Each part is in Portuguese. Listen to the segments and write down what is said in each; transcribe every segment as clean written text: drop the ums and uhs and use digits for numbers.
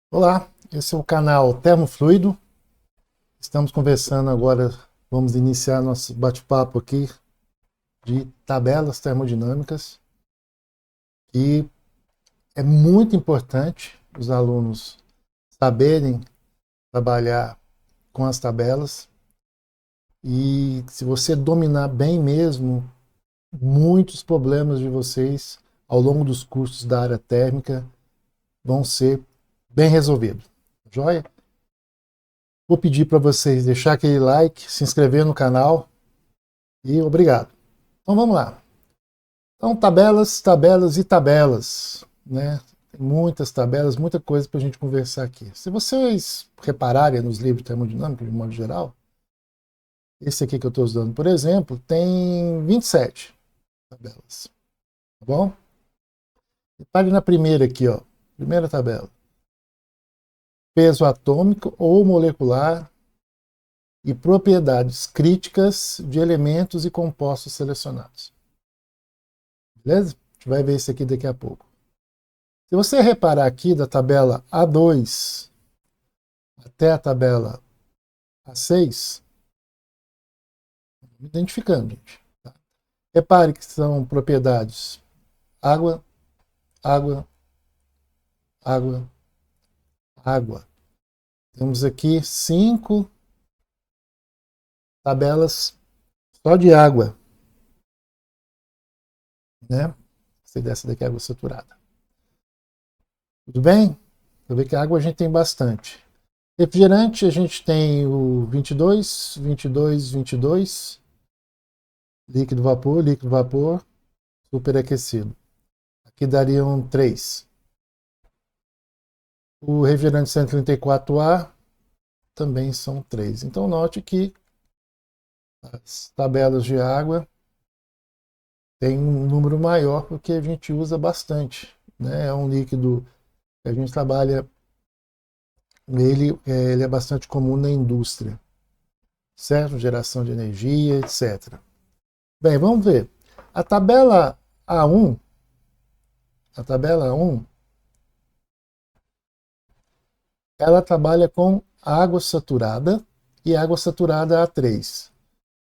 Olá, esse é o canal Termofluido. Estamos conversando agora, vamos iniciar nosso bate-papo aqui de tabelas termodinâmicas. E é muito importante os alunos saberem trabalhar com as tabelas. E se você dominar bem mesmo, muitos problemas de vocês ao longo dos cursos da área térmica vão ser bem resolvidos. Joia? Vou pedir para vocês deixar aquele like, se inscrever no canal e obrigado. Então vamos lá. Então, tabelas, tabelas e tabelas, né? Tem muitas tabelas, muita coisa para a gente conversar aqui. Se vocês repararem nos livros de termodinâmica, de modo geral, esse aqui que eu estou usando, por exemplo, tem 27 tabelas, tá bom? Repare na primeira aqui, ó. Primeira tabela. Peso atômico ou molecular e propriedades críticas de elementos e compostos selecionados. Beleza? A gente vai ver isso aqui daqui a pouco. Se você reparar aqui da tabela A2 até a tabela A6, identificando, gente. Tá? Repare que são propriedades água, água, água, água. Temos aqui 5 tabelas só de água, né? Se dessa daqui é água saturada. Tudo bem? Você vê que a água a gente tem bastante. Refrigerante, a gente tem o 22, 22, 22, líquido, vapor, superaquecido. Aqui dariam 3. O refrigerante 134A também são 3. Então note que as tabelas de água têm um número maior porque a gente usa bastante. Né? É um líquido que a gente trabalha nele, ele é bastante comum na indústria, certo? Geração de energia, etc. Bem, vamos ver. A tabela A1, a tabela A1, ela trabalha com água saturada e água saturada A3.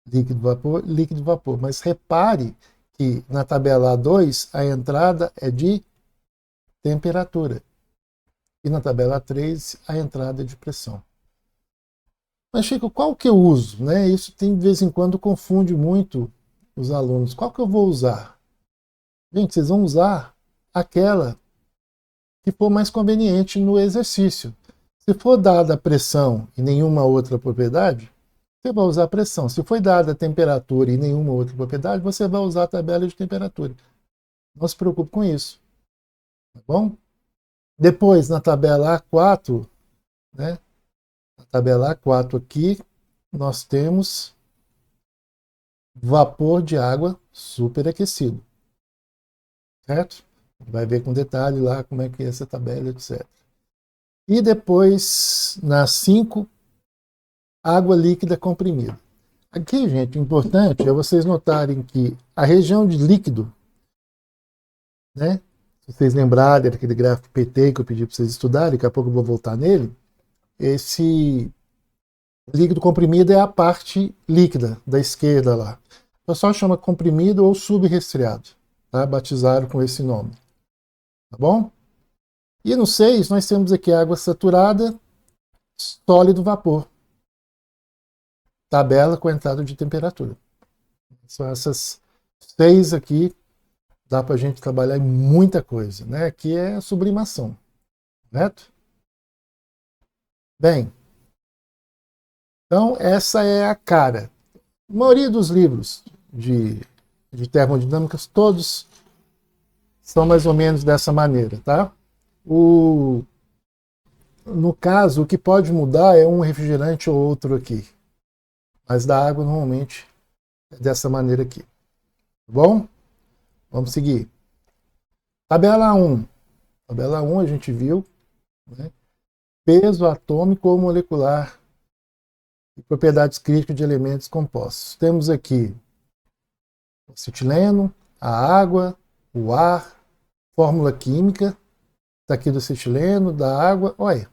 Líquido vapor. Mas repare que na tabela A2 a entrada é de temperatura. E na tabela A3 a entrada é de pressão. Mas, Chico, qual que eu uso? Né? Isso tem, de vez em quando confunde muito os alunos. Qual que eu vou usar? Gente, vocês vão usar aquela que for mais conveniente no exercício. Se for dada a pressão e nenhuma outra propriedade, você vai usar a pressão. Se foi dada a temperatura e nenhuma outra propriedade, você vai usar a tabela de temperatura. Não se preocupe com isso. Tá bom? Depois, na tabela A4, né? Na tabela A4 aqui, nós temos vapor de água superaquecido. Certo? Vai ver com detalhe lá como é que é essa tabela, etc. E depois, na 5, água líquida comprimida. Aqui, gente, o importante é vocês notarem que a região de líquido, né? Se vocês lembrarem daquele gráfico PT que eu pedi para vocês estudarem, daqui a pouco eu vou voltar nele, esse líquido comprimido é a parte líquida da esquerda lá. O pessoal chama comprimido ou subresfriado, tá? Batizaram com esse nome. Tá bom? E no 6, nós temos aqui água saturada, sólido vapor. Tabela com entrada de temperatura. São essas 6 aqui, dá para a gente trabalhar em muita coisa, né? Aqui é sublimação, correto? Bem, então essa é a cara. A maioria dos livros de termodinâmicas, todos são mais ou menos dessa maneira, tá? No caso, o que pode mudar é um refrigerante ou outro aqui. Mas da água, normalmente, é dessa maneira aqui. Tá bom? Vamos seguir. Tabela 1. Tabela 1 a gente viu, né? Peso atômico ou molecular e propriedades críticas de elementos compostos. Temos aqui o acetileno, a água, o ar, fórmula química, está aqui do acetileno, da água. Olha,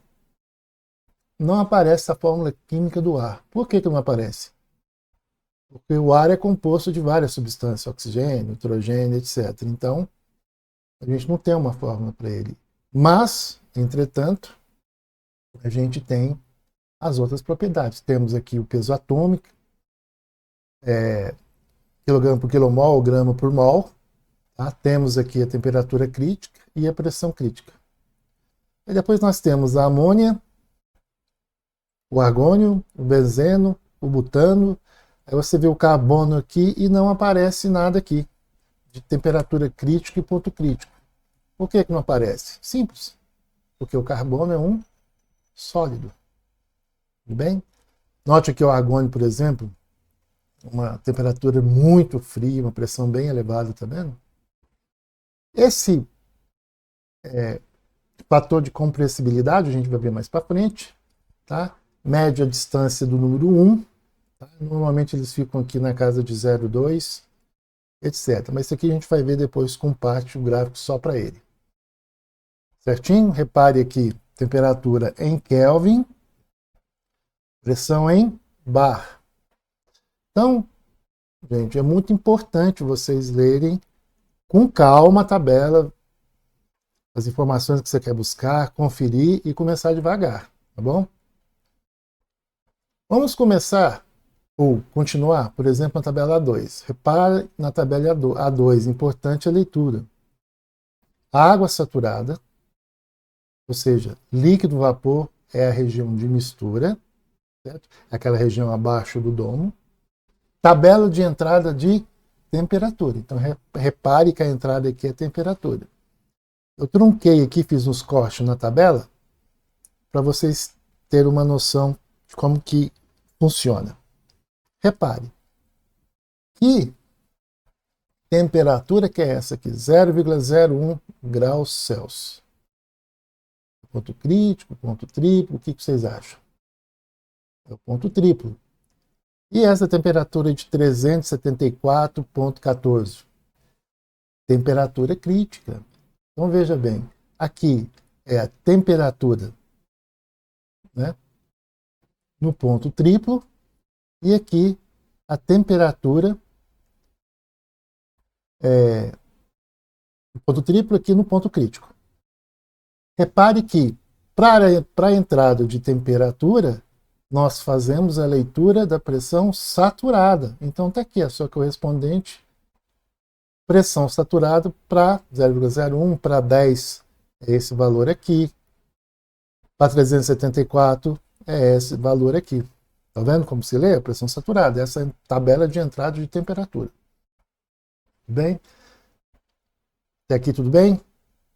não aparece a fórmula química do ar. Por que não aparece? Porque o ar é composto de várias substâncias, oxigênio, nitrogênio, etc. Então, a gente não tem uma fórmula para ele. Mas, entretanto, a gente tem as outras propriedades. Temos aqui o peso atômico, quilograma por quilomol, grama por mol. Tá? Temos aqui a temperatura crítica e a pressão crítica. E depois nós temos a amônia, o argônio, o benzeno, o butano. Aí você vê o carbono aqui e não aparece nada aqui de temperatura crítica e ponto crítico. Por que não aparece? Simples. Porque o carbono é um sólido. Tudo bem? Note aqui o argônio, por exemplo, uma temperatura muito fria, uma pressão bem elevada, tá vendo? Esse fator de compressibilidade, a gente vai ver mais para frente, tá? Mede a distância do número 1, tá? Normalmente eles ficam aqui na casa de 0,2, etc. Mas isso aqui a gente vai ver depois com parte o gráfico só para ele. Certinho? Repare aqui, temperatura em Kelvin, pressão em bar. Então, gente, é muito importante vocês lerem com calma a tabela, as informações que você quer buscar, conferir e começar devagar, tá bom? Vamos começar, ou continuar, por exemplo, na tabela A2. Repare na tabela A2, importante a leitura. Água saturada, ou seja, líquido vapor é a região de mistura, certo? Aquela região abaixo do domo. Tabela de entrada de temperatura. Então, repare que a entrada aqui é temperatura. Eu trunquei aqui, fiz uns cortes na tabela, para vocês terem uma noção de como que funciona. Repare que temperatura que é essa aqui? 0,01 graus Celsius. Ponto crítico, ponto triplo, o que vocês acham? É o ponto triplo. E essa temperatura de 374,14? Temperatura crítica. Então veja bem, aqui é a temperatura, né, no ponto triplo e aqui a temperatura no ponto triplo aqui no ponto crítico. Repare que para a entrada de temperatura nós fazemos a leitura da pressão saturada. Então está aqui a sua correspondente pressão saturada para 0,01, para 10 é esse valor aqui, para 374 é esse valor aqui. Está vendo como se lê a pressão saturada? Essa é a tabela de entrada de temperatura. Tudo bem? Até aqui tudo bem?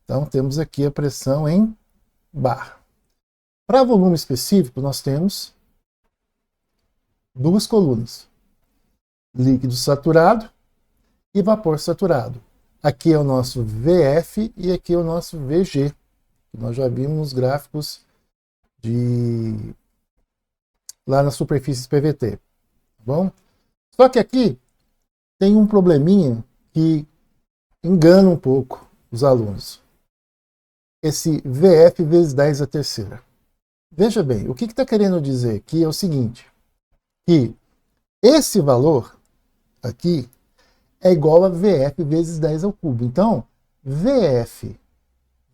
Então temos aqui a pressão em bar. Para volume específico nós temos duas colunas. Líquido saturado e vapor saturado. Aqui é o nosso VF e aqui é o nosso VG. Nós já vimos nos gráficos lá na superfície PVT. Tá bom? Só que aqui tem um probleminha que engana um pouco os alunos. Esse VF vezes 10 a terceira. Veja bem, o que está querendo dizer aqui é o seguinte, que esse valor aqui é igual a VF vezes 10 ao cubo. Então, VF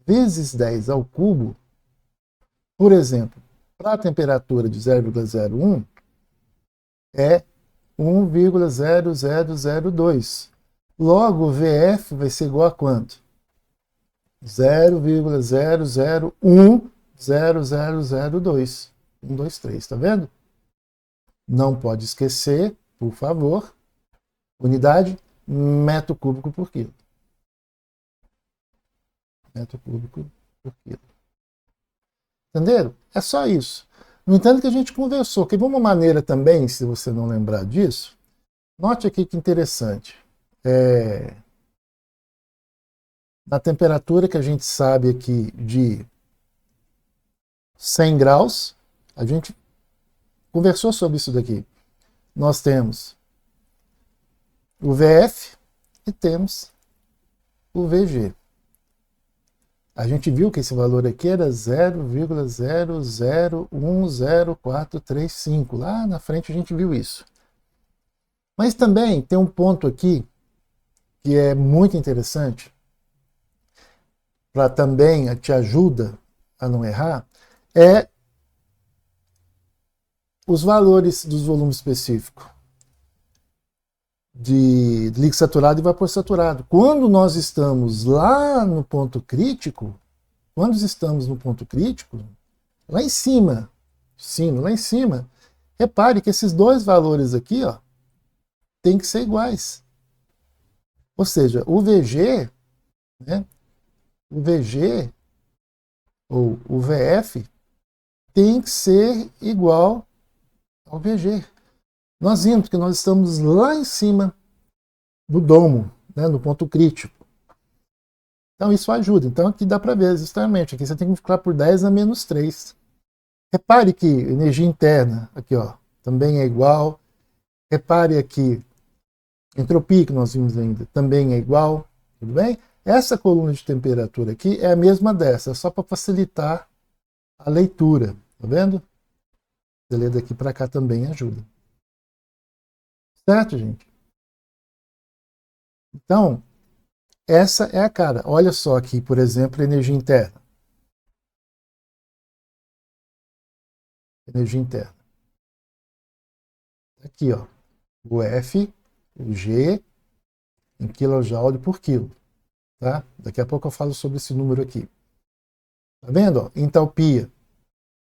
vezes 10 ao cubo, por exemplo, para a temperatura de 0,01, é 1,0002. Logo, o VF vai ser igual a quanto? 0,0010002. 1, 2, 3, tá vendo? Não pode esquecer, por favor, unidade metro cúbico por quilo. Metro cúbico por quilo. Entenderam? É só isso. No entanto, que a gente conversou, que de uma maneira também, se você não lembrar disso, note aqui que interessante. Na temperatura que a gente sabe aqui de 100 graus, a gente conversou sobre isso daqui. Nós temos o VF e temos o VG. A gente viu que esse valor aqui era 0,00104435. Lá na frente a gente viu isso. Mas também tem um ponto aqui que é muito interessante, para também te ajuda a não errar, é os valores dos volumes específicos de líquido saturado e vapor saturado. Quando nós estamos lá no ponto crítico, lá em cima, lá em cima, repare que esses dois valores aqui, ó, tem que ser iguais. Ou seja, o VG, né, o VG ou o VF tem que ser igual ao VG. Nós vimos que nós estamos lá em cima do domo, né, no ponto crítico. Então isso ajuda. Então aqui dá para ver justamente. Aqui você tem que multiplicar por 10 a menos 3. Repare que energia interna, aqui ó, também é igual. Repare aqui, entropia que nós vimos ainda, também é igual. Tudo bem? Essa coluna de temperatura aqui é a mesma dessa, só para facilitar a leitura. Tá vendo? Você lê daqui para cá também ajuda. Certo, gente? Então, essa é a cara. Olha só aqui, por exemplo, energia interna. Energia interna. Aqui, ó, o F, o G, em kJ por quilo. Tá? Daqui a pouco eu falo sobre esse número aqui. Tá vendo? Ó? Entalpia.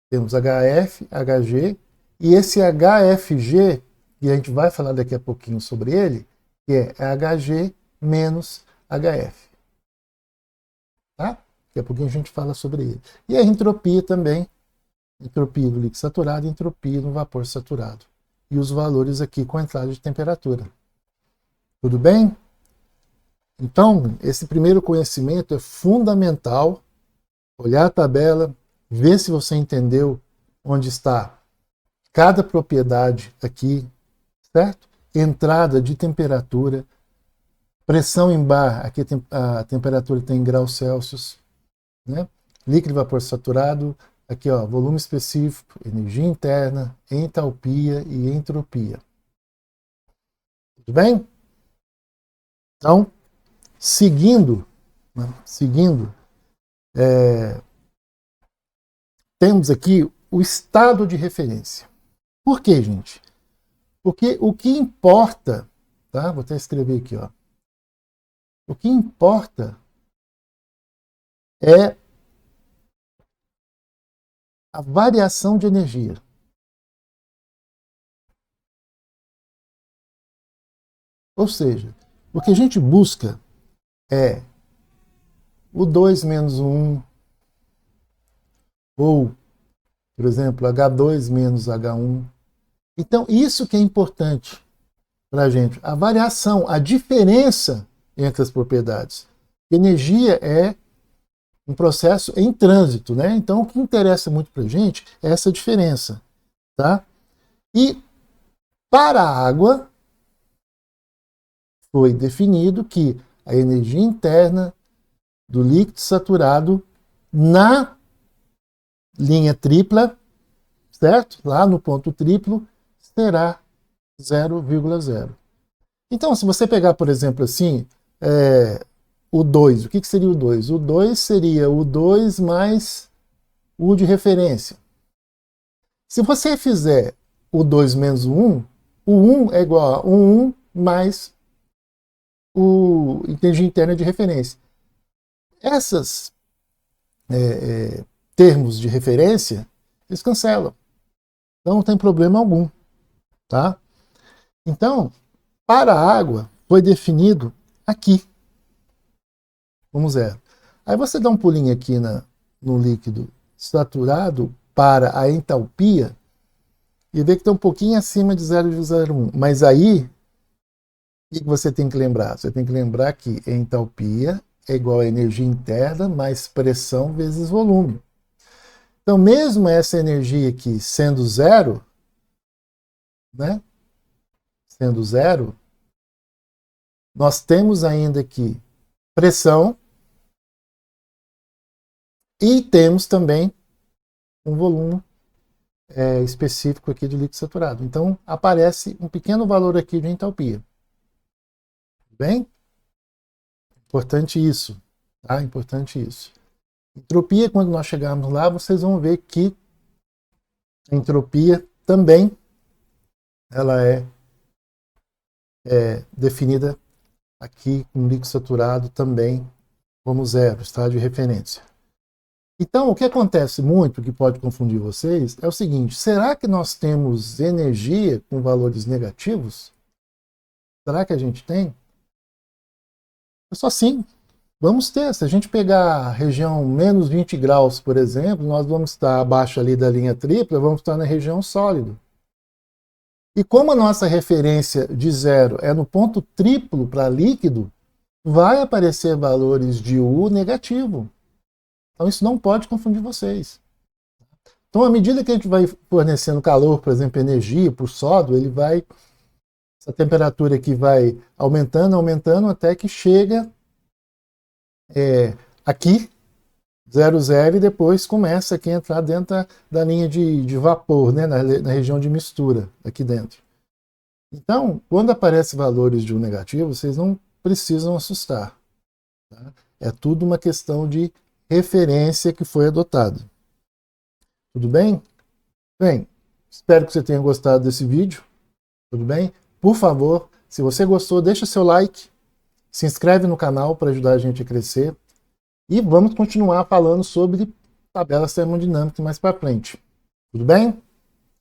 Temos HF, HG, e esse HFG, e a gente vai falar daqui a pouquinho sobre ele, que é HG menos HF. Tá? Daqui a pouquinho a gente fala sobre ele. E a entropia também, entropia do líquido saturado e entropia no vapor saturado. E os valores aqui com a entrada de temperatura. Tudo bem? Então, esse primeiro conhecimento é fundamental. Olhar a tabela, ver se você entendeu onde está cada propriedade aqui, certo? Entrada de temperatura, pressão em bar, aqui a temperatura tem em graus Celsius, né? Líquido e vapor saturado, aqui ó, volume específico, energia interna, entalpia e entropia. Tudo bem? Então, seguindo, temos aqui o estado de referência. Por quê, gente? Porque o que importa, tá? Vou até escrever aqui, ó. O que importa é a variação de energia. Ou seja, o que a gente busca é o 2 menos o 1, ou, por exemplo, H2 menos H1. Então, isso que é importante para a gente. A variação, a diferença entre as propriedades. Energia é um processo em trânsito, né? Então, o que interessa muito para a gente é essa diferença, tá? E para a água, foi definido que a energia interna do líquido saturado na linha tripla, certo? Lá no ponto triplo, será 0,0. Então, se você pegar, por exemplo, assim, o 2, o que seria o 2? O 2 seria o 2 mais o de referência. Se você fizer o 2 menos o 1, o 1 é igual a 1 mais o energia interna de referência. Essas termos de referência, eles cancelam. Então não tem problema algum. Tá? Então, para a água, foi definido aqui, como 0. Aí você dá um pulinho aqui no líquido saturado para a entalpia e vê que está um pouquinho acima de 0,01. Mas aí, o que você tem que lembrar? Você tem que lembrar que entalpia é igual a energia interna mais pressão vezes volume. Então, mesmo essa energia aqui sendo 0, né? Sendo 0, nós temos ainda aqui pressão E temos também um volume específico aqui de líquido saturado. Então, aparece um pequeno valor aqui de entalpia. Bem? Importante isso. Tá? Importante isso. Entropia, quando nós chegarmos lá, vocês vão ver que a entropia também ela é definida aqui com líquido saturado também como zero, estado de referência. Então, o que acontece muito, que pode confundir vocês, é o seguinte: será que nós temos energia com valores negativos? Será que a gente tem? É só sim. Vamos ter. Se a gente pegar a região menos 20 graus, por exemplo, nós vamos estar abaixo ali da linha tripla, vamos estar na região sólido. E como a nossa referência de zero é no ponto triplo para líquido, vai aparecer valores de U negativo. Então isso não pode confundir vocês. Então, à medida que a gente vai fornecendo calor, por exemplo, energia para o sódio, essa temperatura aqui vai aumentando, aumentando, até que chega aqui, 0,0, e depois começa aqui a entrar dentro da linha de vapor, né, na região de mistura, aqui dentro. Então, quando aparecem valores de U negativo, vocês não precisam assustar. Tá? É tudo uma questão de referência que foi adotada. Tudo bem? Bem, espero que você tenha gostado desse vídeo. Tudo bem? Por favor, se você gostou, deixa seu like, se inscreve no canal para ajudar a gente a crescer e vamos continuar falando sobre tabelas termodinâmicas mais para frente. Tudo bem?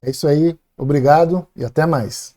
É isso aí. Obrigado e até mais.